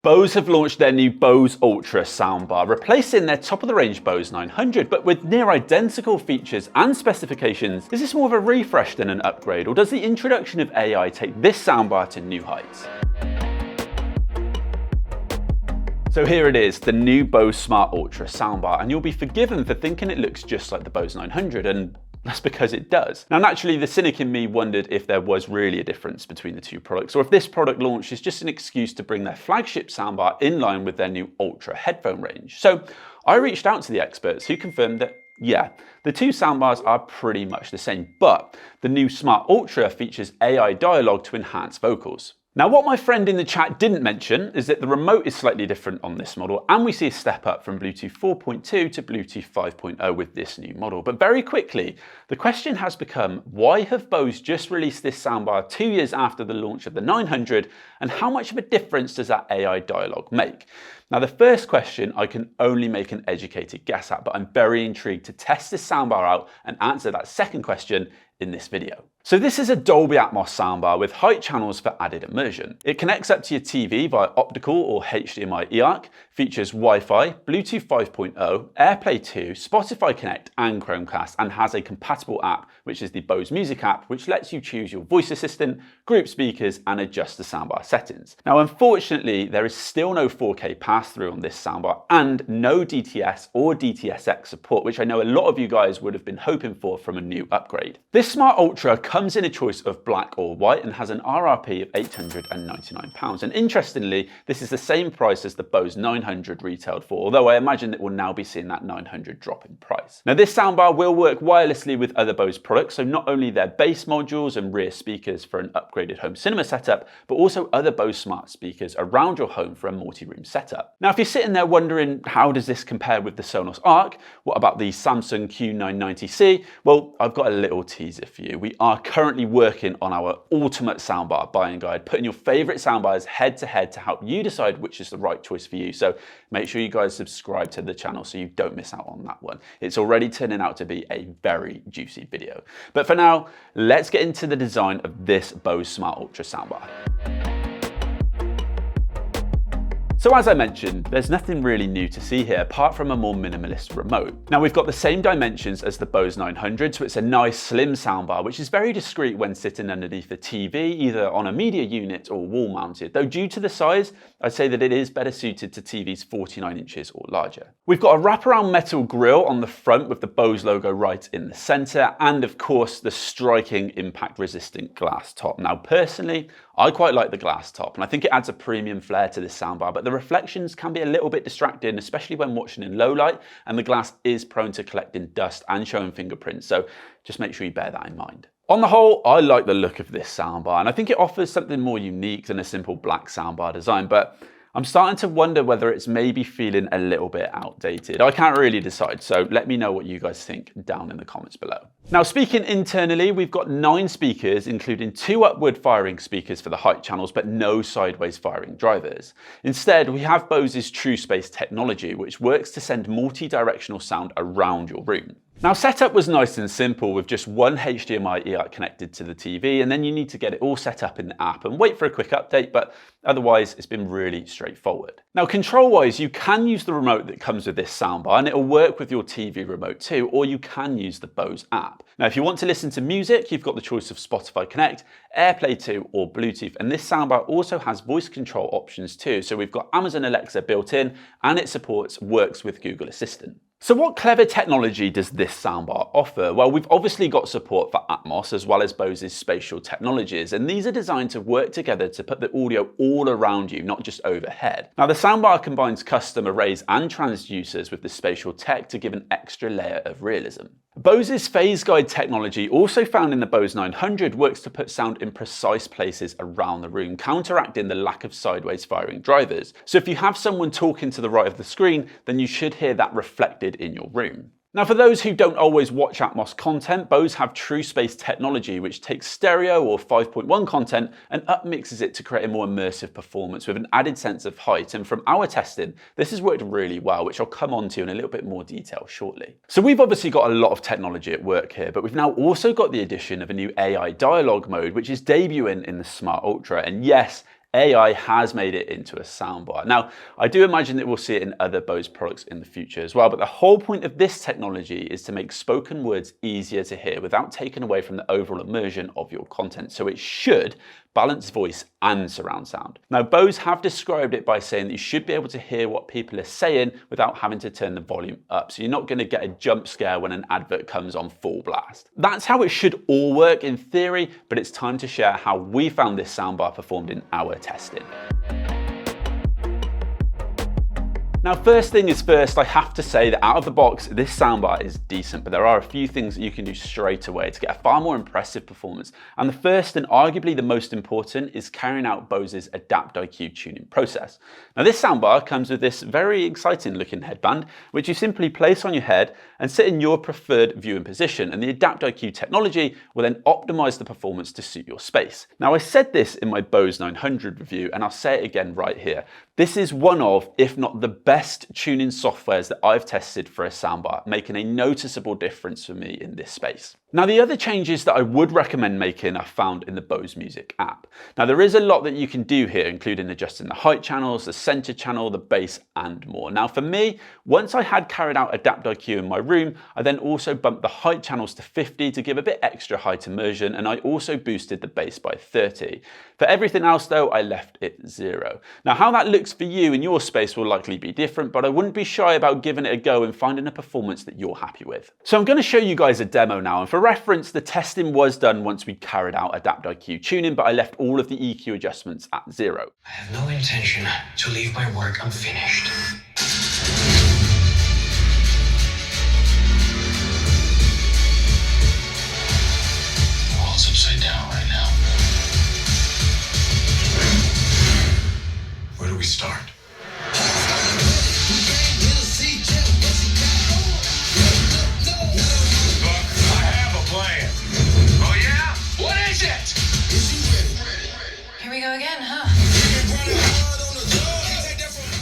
Bose have launched their new Bose Ultra Soundbar, replacing their top-of-the-range Bose 900, but with near identical features and specifications. Is this more of a refresh than an upgrade, or does the introduction of AI take this soundbar to new heights? So here it is, the new Bose Smart Ultra Soundbar, and you'll be forgiven for thinking it looks just like the Bose 900, and that's because it does. Now, naturally, the cynic in me wondered if there was really a difference between the two products, or if this product launch is just an excuse to bring their flagship soundbar in line with their new Ultra headphone range. So I reached out to the experts who confirmed that, yeah, the two soundbars are pretty much the same, but the new Smart Ultra features AI dialogue to enhance vocals. Now, what my friend in the chat didn't mention is that the remote is slightly different on this model, and we see a step up from Bluetooth 4.2 to Bluetooth 5.0 with this new model. But very quickly, the question has become, why have Bose just released this soundbar 2 years after the launch of the 900, and how much of a difference does that AI dialogue make? Now, the first question I can only make an educated guess at, but I'm very intrigued to test this soundbar out and answer that second question in this video. So this is a Dolby Atmos soundbar with height channels for added immersion. It connects up to your TV via optical or HDMI eARC, features Wi-Fi, Bluetooth 5.0, AirPlay 2, Spotify Connect and Chromecast, and has a compatible app, which is the Bose Music app, which lets you choose your voice assistant, group speakers, and adjust the soundbar settings. Now, unfortunately, there is still no 4K pass-through on this soundbar and no DTS or DTS:X support, which I know a lot of you guys would have been hoping for from a new upgrade. This Smart Ultra comes in a choice of black or white and has an RRP of £899. And interestingly, this is the same price as the Bose 900 retailed for, although I imagine it will now be seeing that 900 drop in price. Now, this soundbar will work wirelessly with other Bose products, so not only their bass modules and rear speakers for an upgraded home cinema setup, but also other Bose smart speakers around your home for a multi-room setup. Now, if you're sitting there wondering, how does this compare with the Sonos Arc? What about the Samsung Q990C? Well, I've got a little teaser for you. We are currently working on our ultimate soundbar buying guide, putting your favorite soundbars head to head to help you decide which is the right choice for you. So make sure you guys subscribe to the channel so you don't miss out on that one. It's already turning out to be a very juicy video. But for now, let's get into the design of this Bose Smart Ultra soundbar. So as I mentioned, there's nothing really new to see here apart from a more minimalist remote. Now, we've got the same dimensions as the Bose 900, so it's a nice slim soundbar, which is very discreet when sitting underneath the TV, either on a media unit or wall mounted, though due to the size, I'd say that it is better suited to TVs 49 inches or larger. We've got a wraparound metal grille on the front with the Bose logo right in the center, and of course, the striking impact resistant glass top. Now, personally, I quite like the glass top, and I think it adds a premium flair to this soundbar, but the reflections can be a little bit distracting, especially when watching in low light, and the glass is prone to collecting dust and showing fingerprints, so just make sure you bear that in mind. On the whole, I like the look of this soundbar, and I think it offers something more unique than a simple black soundbar design, but I'm starting to wonder whether it's maybe feeling a little bit outdated. I can't really decide, so let me know what you guys think down in the comments below. Now, speaking internally, we've got 9 speakers, including 2 upward firing speakers for the height channels, but no sideways firing drivers. Instead, we have Bose's True Space technology, which works to send multi-directional sound around your room. Now, setup was nice and simple with just one HDMI eARC connected to the TV, and then you need to get it all set up in the app and wait for a quick update, but otherwise it's been really straightforward. Now, control-wise, you can use the remote that comes with this soundbar, and it'll work with your TV remote too, or you can use the Bose app. Now, if you want to listen to music, you've got the choice of Spotify Connect, AirPlay 2 or Bluetooth, and this soundbar also has voice control options too, so we've got Amazon Alexa built in, and it works with Google Assistant. So what clever technology does this soundbar offer? Well, we've obviously got support for Atmos as well as Bose's spatial technologies, and these are designed to work together to put the audio all around you, not just overhead. Now, the soundbar combines custom arrays and transducers with the spatial tech to give an extra layer of realism. Bose's phase guide technology, also found in the Bose 900, works to put sound in precise places around the room, counteracting the lack of sideways firing drivers. So if you have someone talking to the right of the screen, then you should hear that reflected in your room. Now, for those who don't always watch Atmos content, Bose have True Space technology, which takes stereo or 5.1 content and upmixes it to create a more immersive performance with an added sense of height. And from our testing, this has worked really well, which I'll come on to in a little bit more detail shortly. So we've obviously got a lot of technology at work here, but we've now also got the addition of a new AI dialogue mode, which is debuting in the Smart Ultra. And yes, AI has made it into a soundbar. Now, I do imagine that we'll see it in other Bose products in the future as well, but the whole point of this technology is to make spoken words easier to hear without taking away from the overall immersion of your content. So it should balance voice and surround sound. Now, Bose have described it by saying that you should be able to hear what people are saying without having to turn the volume up. So you're not going to get a jump scare when an advert comes on full blast. That's how it should all work in theory, but it's time to share how we found this soundbar performed in our testing. Now, first thing is first, I have to say that out of the box, this soundbar is decent, but there are a few things that you can do straight away to get a far more impressive performance. And the first, and arguably the most important, is carrying out Bose's ADAPTiQ tuning process. Now, this soundbar comes with this very exciting looking headband, which you simply place on your head and sit in your preferred viewing position. And the ADAPTiQ technology will then optimize the performance to suit your space. Now, I said this in my Bose 900 review, and I'll say it again right here. This is one of, if not the best tuning softwares that I've tested for a soundbar, making a noticeable difference for me in this space. Now, the other changes that I would recommend making are found in the Bose Music app. Now, there is a lot that you can do here, including adjusting the height channels, the center channel, the bass, and more. Now, for me, once I had carried out ADAPTiQ in my room, I then also bumped the height channels to 50 to give a bit extra height immersion, and I also boosted the bass by 30. For everything else though, I left it 0. Now, how that looks for you in your space will likely be different, but I wouldn't be shy about giving it a go and finding a performance that you're happy with. So I'm going to show you guys a demo now, and for reference, the testing was done once we carried out ADAPTiQ tuning, but I left all of the EQ adjustments at 0. I have no intention to leave my work unfinished. The world's upside down right now. Where do we start?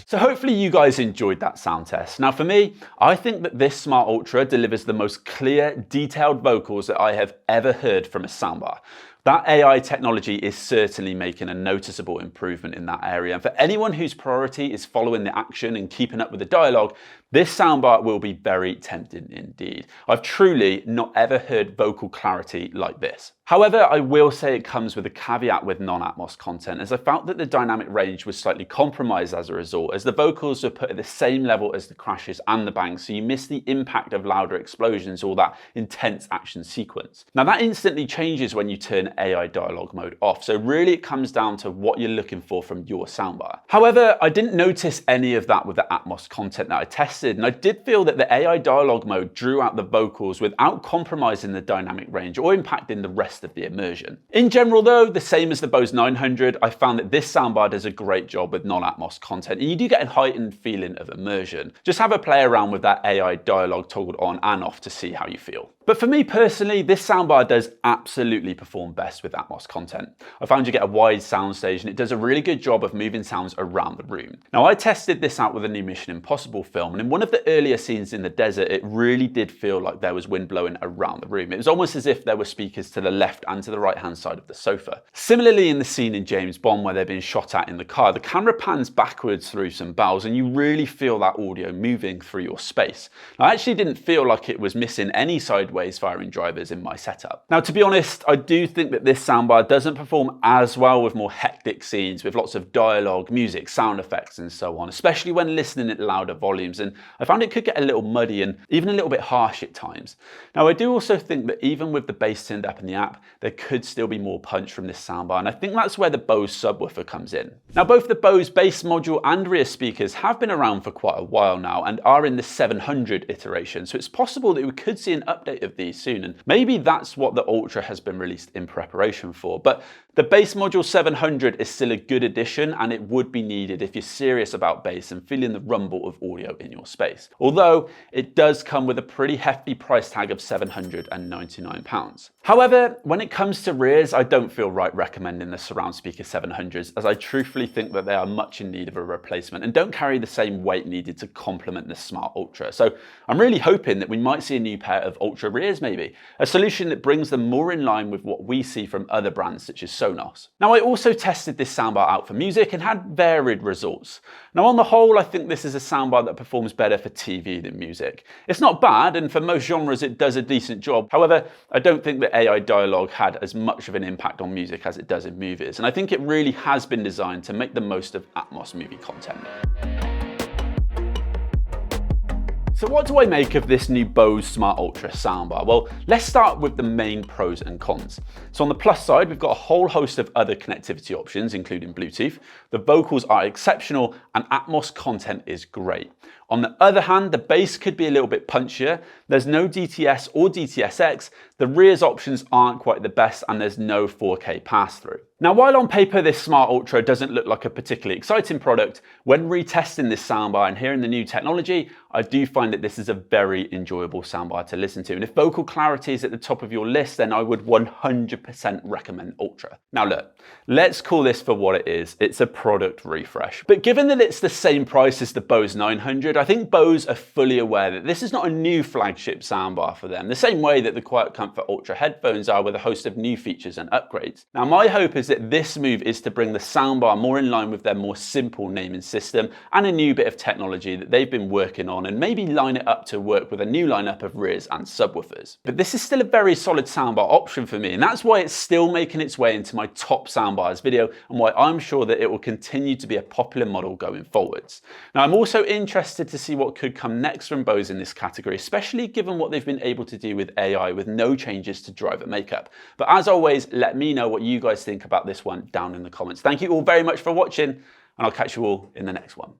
So hopefully you guys enjoyed that sound test. Now for me, I think that this Smart Ultra delivers the most clear, detailed vocals that I have ever heard from a soundbar. That AI technology is certainly making a noticeable improvement in that area. And for anyone whose priority is following the action and keeping up with the dialogue, this soundbar will be very tempting indeed. I've truly not ever heard vocal clarity like this. However, I will say it comes with a caveat with non-Atmos content, as I felt that the dynamic range was slightly compromised as a result, as the vocals are put at the same level as the crashes and the bangs, so you miss the impact of louder explosions or that intense action sequence. Now that instantly changes when you turn AI dialogue mode off, so really it comes down to what you're looking for from your soundbar. However, I didn't notice any of that with the Atmos content that I tested, and I did feel that the AI dialogue mode drew out the vocals without compromising the dynamic range or impacting the rest of the immersion. In general though, the same as the Bose 900, I found that this soundbar does a great job with non-Atmos content, and you do get a heightened feeling of immersion. Just have a play around with that AI dialogue toggled on and off to see how you feel. But for me personally, this soundbar does absolutely perform best with Atmos content. I found you get a wide soundstage and it does a really good job of moving sounds around the room. Now I tested this out with a new Mission Impossible film, and in one of the earlier scenes in the desert, it really did feel like there was wind blowing around the room. It was almost as if there were speakers to the left and to the right hand side of the sofa. Similarly, in the scene in James Bond where they're being shot at in the car, the camera pans backwards through some bows and you really feel that audio moving through your space. Now, I actually didn't feel like it was missing any sideways firing drivers in my setup. Now, to be honest, I do think that this soundbar doesn't perform as well with more hectic scenes with lots of dialogue, music, sound effects and so on, especially when listening at louder volumes, and I found it could get a little muddy and even a little bit harsh at times. Now, I do also think that even with the bass turned up in the app, there could still be more punch from this soundbar, and I think that's where the Bose subwoofer comes in. Now, both the Bose bass module and rear speakers have been around for quite a while now and are in the 700 iteration, so it's possible that we could see an update of these soon, and maybe that's what the Ultra has been released in preparation for. But the bass module 700 is still a good addition, and it would be needed if you're serious about bass and feeling the rumble of audio in your space. Although it does come with a pretty hefty price tag of £799. However, when it comes to rears, I don't feel right recommending the Surround Speaker 700s, as I truthfully think that they are much in need of a replacement and don't carry the same weight needed to complement the Smart Ultra. So I'm really hoping that we might see a new pair of Ultra rears maybe, a solution that brings them more in line with what we see from other brands such as Sonos. Now I also tested this soundbar out for music and had varied results. Now on the whole, I think this is a soundbar that performs better for TV than music. It's not bad, and for most genres it does a decent job. However, I don't think that AI dialogue had as much of an impact on music as it does in movies, and I think it really has been designed to make the most of Atmos movie content. So what do I make of this new Bose Smart Ultra Soundbar? Well, let's start with the main pros and cons. So on the plus side, we've got a whole host of other connectivity options, including Bluetooth. The vocals are exceptional and Atmos content is great. On the other hand, the bass could be a little bit punchier. There's no DTS or DTSX, the rears options aren't quite the best, and there's no 4K pass-through. Now, while on paper this Smart Ultra doesn't look like a particularly exciting product, when retesting this soundbar and hearing the new technology, I do find that this is a very enjoyable soundbar to listen to. And if vocal clarity is at the top of your list, then I would 100% recommend Ultra. Now look, let's call this for what it is. It's a product refresh. But given that it's the same price as the Bose 900, I think Bose are fully aware that this is not a new flagship soundbar for them, the same way that the Quiet Comfort Ultra headphones are with a host of new features and upgrades. Now my hope is that this move is to bring the soundbar more in line with their more simple naming system and a new bit of technology that they've been working on, and maybe line it up to work with a new lineup of rears and subwoofers. But this is still a very solid soundbar option for me, and that's why it's still making its way into my top soundbars video, and why I'm sure that it will continue to be a popular model going forwards. Now I'm also interested to see what could come next from Bose in this category, especially given what they've been able to do with AI with no changes to driver makeup. But as always, let me know what you guys think about this one down in the comments. Thank you all very much for watching, and I'll catch you all in the next one.